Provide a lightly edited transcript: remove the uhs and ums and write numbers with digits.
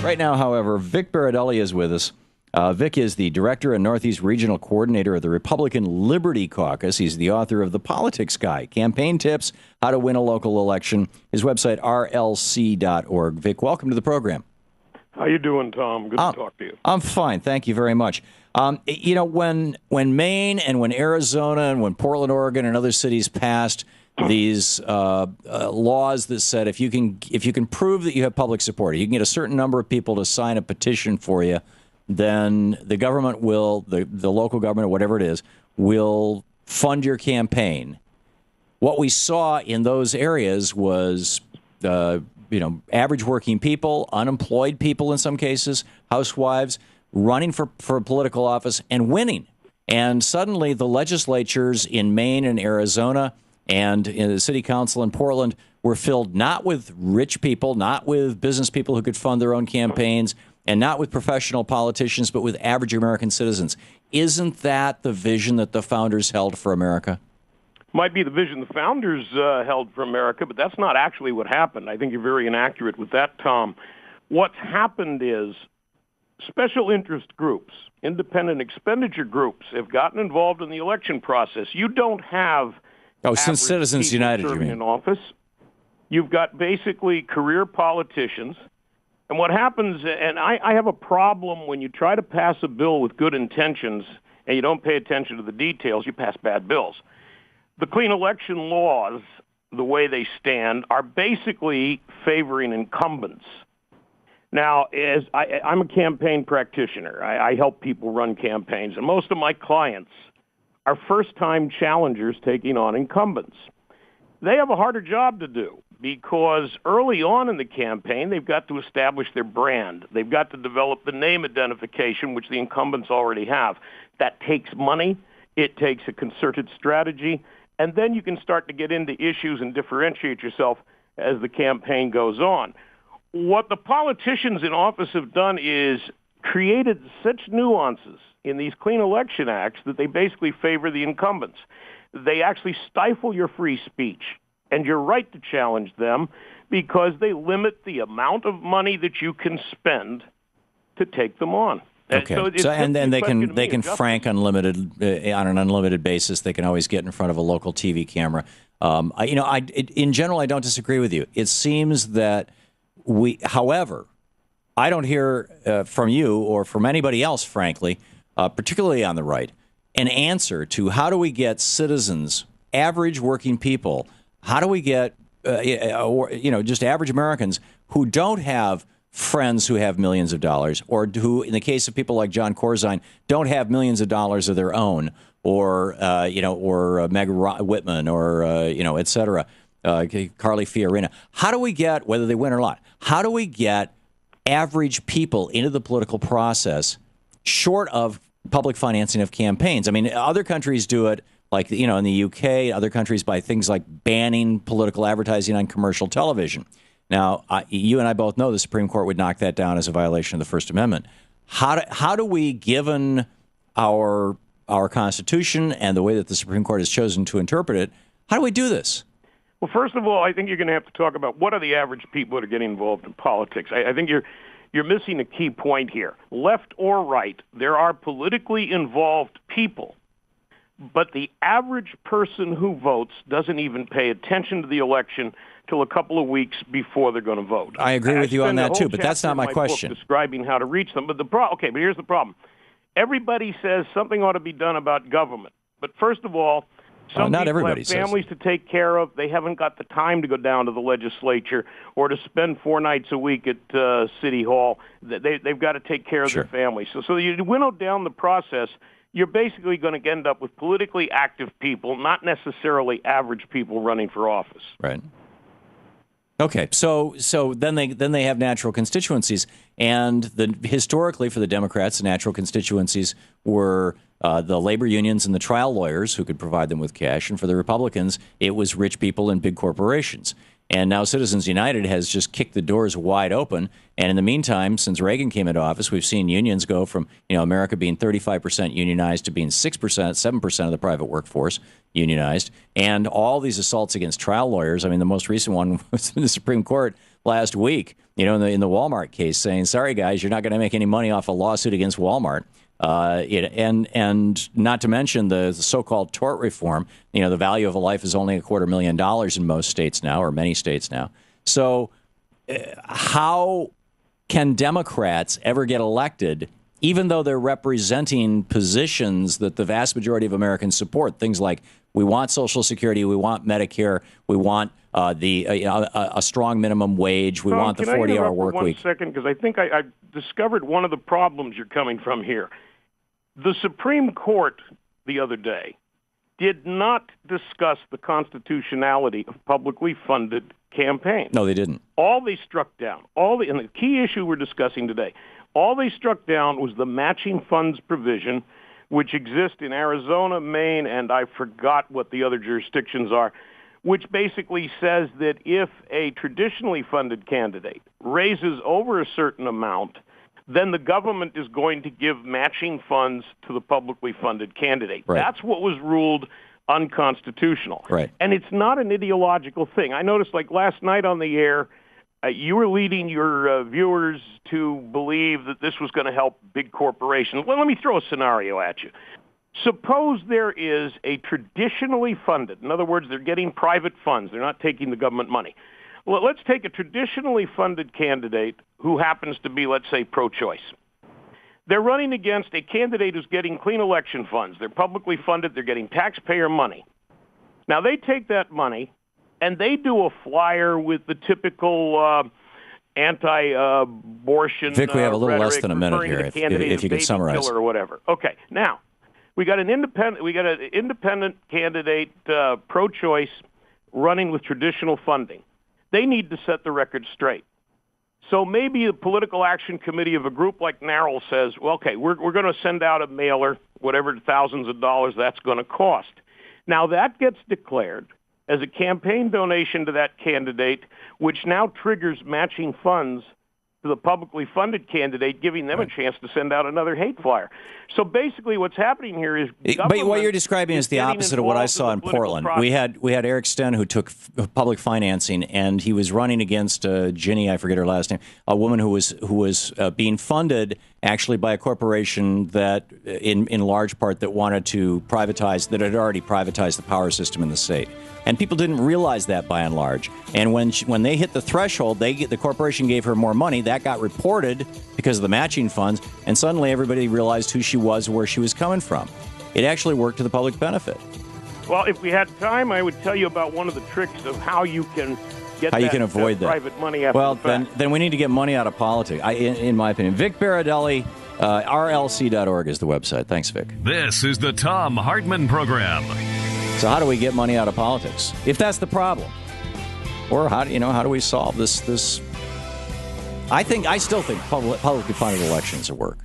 Right now, however, Vic Berardelli is with us. Vic is the Director and Northeast Regional Coordinator of the Republican Liberty Caucus. He's the author of The Politics Guy, Campaign Tips, How to Win a Local Election. His website, rlc.org. Vic, welcome to the program. How you doing, Tom? Good to talk to you. I'm fine. Thank you very much. When Maine and when Arizona and when Portland, Oregon, and other cities passed these laws that said if you can prove that you have public support, you can get a certain number of people to sign a petition for you, then the government will, the local government or whatever it is, will fund your campaign. What we saw in those areas was, average working people, unemployed people in some cases, housewives, running for political office and winning. And suddenly the legislatures in Maine and Arizona and in the city council in Portland were filled not with rich people, not with business people who could fund their own campaigns, and not with professional politicians, but with average American citizens. Isn't that the vision that the founders held for America? Might be the vision the founders held for America, but that's not actually what happened. I think you're very inaccurate with that, Tom. What's happened is special interest groups, independent expenditure groups, have gotten involved in the election process. You don't have since Citizens United, you mean? In office. You've got basically career politicians. And what happens, and I have a problem when you try to pass a bill with good intentions and you don't pay attention to the details, you pass bad bills. The clean election laws, the way they stand, are basically favoring incumbents. Now, as I'm a campaign practitioner. I help people run campaigns, and most of my clients are first-time challengers taking on incumbents. They have a harder job to do because early on in the campaign, they've got to establish their brand. They've got to develop the name identification, which the incumbents already have. That takes money. It takes a concerted strategy. And then you can start to get into issues and differentiate yourself as the campaign goes on. What the politicians in office have done is created such nuances in these clean election acts that they basically favor the incumbents. They actually stifle your free speech and your right to challenge them because they limit the amount of money that you can spend to take them on. Okay. And then they can frank unlimited on an unlimited basis. They can always get in front of a local TV camera. In general, I don't disagree with you. It seems that however, I don't hear from you or from anybody else, frankly, particularly on the right, an answer to how do we get citizens, average working people, how do we get, just average Americans who don't have friends who have millions of dollars, or who, in the case of people like John Corzine, don't have millions of dollars of their own, or Meg Whitman, or et cetera, Carly Fiorina. How do we get, whether they win or not, how do we get average people into the political process short of public financing of campaigns? I mean, other countries do it, like, in the UK, other countries by things like banning political advertising on commercial television. Now, you and I both know the Supreme Court would knock that down as a violation of the First Amendment. How do we, given our Constitution and the way that the Supreme Court has chosen to interpret it, how do we do this? Well, first of all, I think you're going to have to talk about what are the average people that are getting involved in politics. I think you're missing a key point here. Left or right, there are politically involved people, but the average person who votes doesn't even pay attention to the election till a couple of weeks before they're going to vote. I agree with you on that too, but that's not my question. Describing how to reach them, but but here's the problem. Everybody says something ought to be done about government, but first of all, some people have families to take care of. They haven't got the time to go down to the legislature or to spend 4 nights a week at City Hall. They've got to take care of their families. So you winnow down the process, you're basically going to end up with politically active people, not necessarily average people running for office. Right. Okay, so then they have natural constituencies, and historically for the Democrats, the natural constituencies were the labor unions and the trial lawyers who could provide them with cash, and for the Republicans, it was rich people and big corporations. And now Citizens United has just kicked the doors wide open. And in the meantime, since Reagan came into office, we've seen unions go from America being 35% unionized to being 6%, 7% of the private workforce unionized. And all these assaults against trial lawyers. I mean, the most recent one was in the Supreme Court last week, in the Walmart case, saying, sorry, guys, you're not going to make any money off a lawsuit against Walmart. And not to mention the so-called tort reform. The value of a life is only $250,000 in most states now, or many states now. So how can Democrats ever get elected, even though they're representing positions that the vast majority of Americans support? Things like we want Social Security, we want Medicare, we want a strong minimum wage, we want the 40-hour work week. 1 second, because I think I discovered one of the problems you're coming from here. The Supreme Court the other day did not discuss the constitutionality of publicly funded campaigns. No, they didn't. All they struck down, and the key issue we're discussing today, all they struck down was the matching funds provision, which exists in Arizona, Maine, and I forgot what the other jurisdictions are, which basically says that if a traditionally funded candidate raises over a certain amount, then the government is going to give matching funds to the publicly funded candidate. Right. That's what was ruled unconstitutional. Right. And it's not an ideological thing. I noticed, like last night on the air, you were leading your viewers to believe that this was going to help big corporations. Well, let me throw a scenario at you. Suppose there is a traditionally funded, in other words, they're getting private funds. They're not taking the government money. Well, let's take a traditionally funded candidate who happens to be, let's say, pro-choice. They're running against a candidate who's getting clean election funds. They're publicly funded. They're getting taxpayer money. Now, they take that money, and they do a flyer with the typical anti-abortion Vic, we have a little less rhetoric, than a minute referring here, to the if you could summarize. Or whatever. Okay, now, we got an independent candidate, pro-choice, running with traditional funding. They need to set the record straight. So maybe the political action committee of a group like NARAL says, well, okay, we're going to send out a mailer, whatever thousands of dollars that's going to cost. Now that gets declared as a campaign donation to that candidate, which now triggers matching funds to the publicly funded candidate, giving them a chance to send out another hate flyer. So basically what's happening here is... But what you're describing is the opposite of what I saw in Portland. We had Eric Sten, who took public financing, and he was running against Ginny, I forget her last name, a woman who was being funded actually by a corporation that, in large part, that wanted to privatize, that had already privatized the power system in the state. And people didn't realize that by and large. And when they hit the threshold, the corporation gave her more money. That got reported because of the matching funds, and suddenly everybody realized who she was, where she was coming from. It actually worked to the public benefit. Well, if we had time, I would tell you about one of the tricks of how you can get avoid that private money after well, the fact. then we need to get money out of politics, in my opinion. Vic Berardelli, rlc.org is the website. Thanks, Vic. This is the Thom Hartmann Program. So how do we get money out of politics, if that's the problem? Or how do we solve this? I still think publicly funded elections will work.